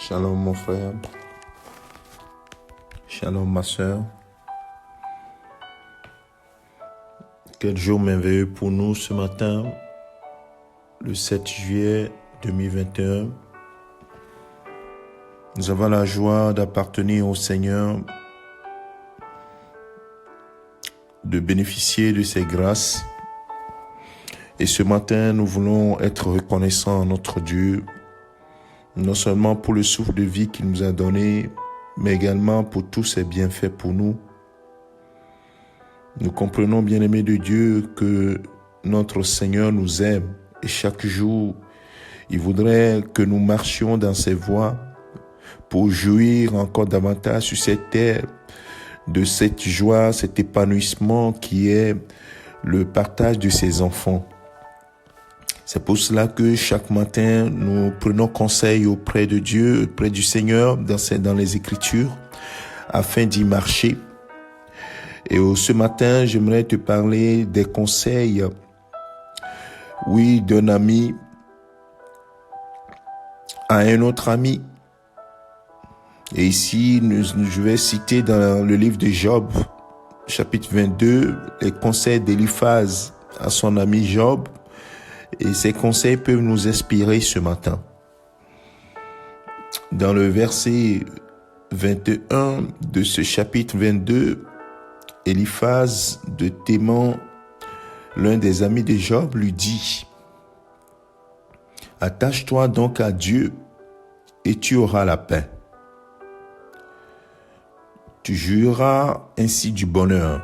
Shalom mon frère, shalom ma soeur. Quel jour merveilleux pour nous ce matin, le 7 juillet 2021. Nous avons la joie d'appartenir au Seigneur, de bénéficier de ses grâces. Et ce matin, nous voulons être reconnaissants à notre Dieu, non seulement pour le souffle de vie qu'il nous a donné, mais également pour tous ses bienfaits pour nous. Nous comprenons, bien-aimés de Dieu, que notre Seigneur nous aime et chaque jour, il voudrait que nous marchions dans ses voies pour jouir encore davantage sur cette terre de cette joie, cet épanouissement qui est le partage de ses enfants. C'est pour cela que chaque matin, nous prenons conseil auprès de Dieu, auprès du Seigneur, dans les Écritures, afin d'y marcher. Et ce matin, j'aimerais te parler des conseils, d'un ami à un autre ami. Et ici, je vais citer dans le livre de Job, chapitre 22, les conseils d'Éliphaz à son ami Job. Et ces conseils peuvent nous inspirer ce matin. Dans le verset 21 de ce chapitre 22, Éliphaz de Théman, l'un des amis de Job, lui dit: « Attache-toi donc à Dieu et tu auras la paix. Tu jouiras ainsi du bonheur.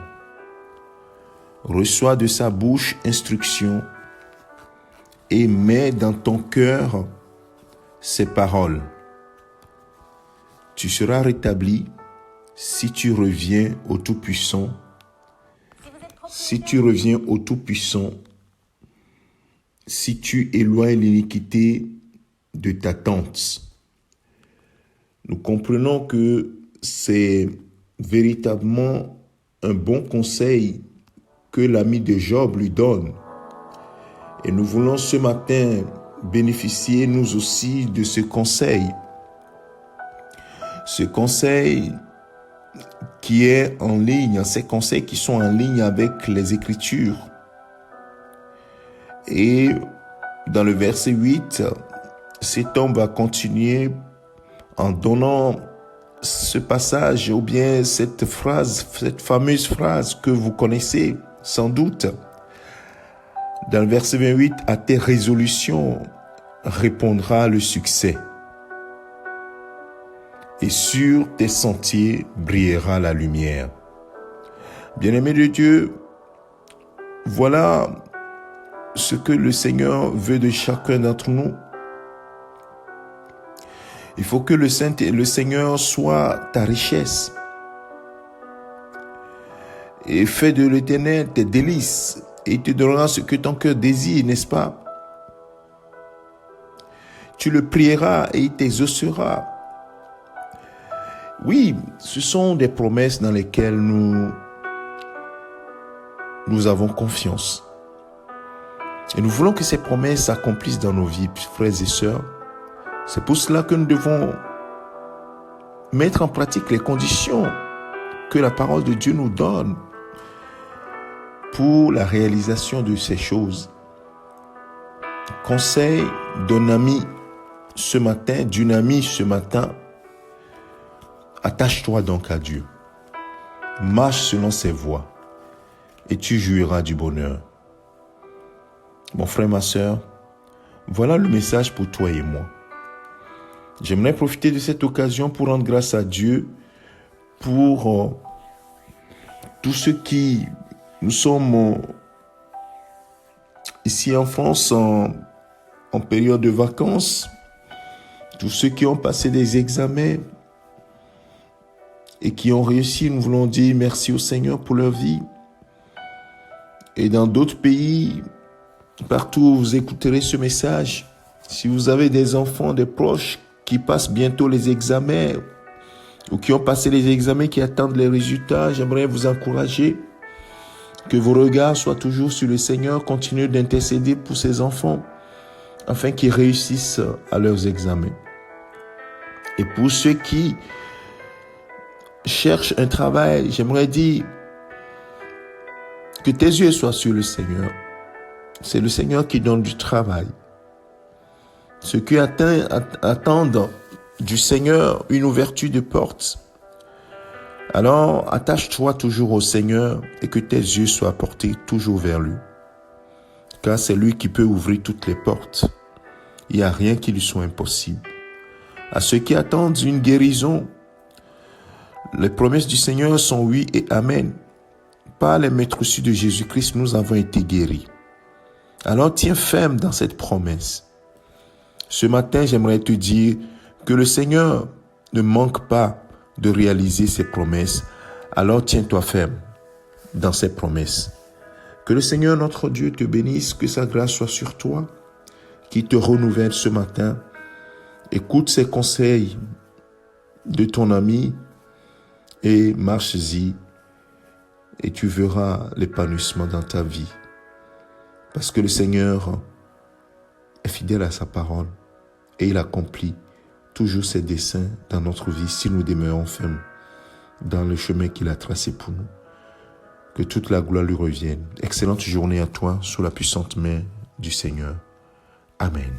Reçois de sa bouche instruction et mets dans ton cœur ses paroles. Tu seras rétabli si tu reviens au Tout-Puissant. Si tu reviens au Tout-Puissant, si tu éloignes l'iniquité de ta tente. » Nous comprenons que c'est véritablement un bon conseil que l'ami de Job lui donne. Et nous voulons ce matin bénéficier nous aussi de ce conseil. Ce conseil qui est en ligne, ces conseils qui sont en ligne avec les Écritures. Et dans le verset 8, cet homme va continuer en donnant ce passage ou bien cette phrase, cette fameuse phrase que vous connaissez sans doute. Dans le verset 28, « À tes résolutions répondra le succès, et sur tes sentiers brillera la lumière. » Bien-aimés de Dieu, voilà ce que le Seigneur veut de chacun d'entre nous. Il faut que le Seigneur soit ta richesse. Et fais de l'Éternel tes délices. Et il te donnera ce que ton cœur désire, n'est-ce pas? Tu le prieras et il t'exaucera. Oui, ce sont des promesses dans lesquelles nous avons confiance. Et nous voulons que ces promesses s'accomplissent dans nos vies, frères et sœurs. C'est pour cela que nous devons mettre en pratique les conditions que la parole de Dieu nous donne pour la réalisation de ces choses. Conseil d'un ami ce matin, d'une amie ce matin: attache-toi donc à Dieu. Marche selon ses voies et tu jouiras du bonheur. Mon frère, ma sœur, voilà le message pour toi et moi. J'aimerais profiter de cette occasion pour rendre grâce à Dieu pour tous ceux qui nous sommes ici en France en période de vacances, tous ceux qui ont passé des examens et qui ont réussi. Nous voulons dire merci au Seigneur pour leur vie. Et dans d'autres pays, partout où vous écouterez ce message, si vous avez des enfants, des proches qui passent bientôt les examens ou qui ont passé les examens, qui attendent les résultats, j'aimerais vous encourager que vos regards soient toujours sur le Seigneur. Continuez d'intercéder pour ces enfants afin qu'ils réussissent à leurs examens. Et pour ceux qui cherchent un travail, j'aimerais dire que tes yeux soient sur le Seigneur. C'est le Seigneur qui donne du travail. Ceux qui attendent du Seigneur une ouverture de porte, alors attache-toi toujours au Seigneur et que tes yeux soient portés toujours vers lui. Car c'est lui qui peut ouvrir toutes les portes. Il n'y a rien qui lui soit impossible. À ceux qui attendent une guérison, les promesses du Seigneur sont oui et amen. Par les maîtres reçus de Jésus-Christ, nous avons été guéris. Alors tiens ferme dans cette promesse. Ce matin, j'aimerais te dire que le Seigneur ne manque pas de réaliser ses promesses. Alors tiens-toi ferme dans ses promesses. Que le Seigneur notre Dieu te bénisse, que sa grâce soit sur toi, qu'il te renouvelle ce matin. Écoute ses conseils de ton ami et marche-y et tu verras l'épanouissement dans ta vie. Parce que le Seigneur est fidèle à sa parole et il accomplit toujours ses desseins dans notre vie si nous demeurons fermes dans le chemin qu'il a tracé pour nous. Que toute la gloire lui revienne. Excellente journée à toi sous la puissante main du Seigneur. Amen.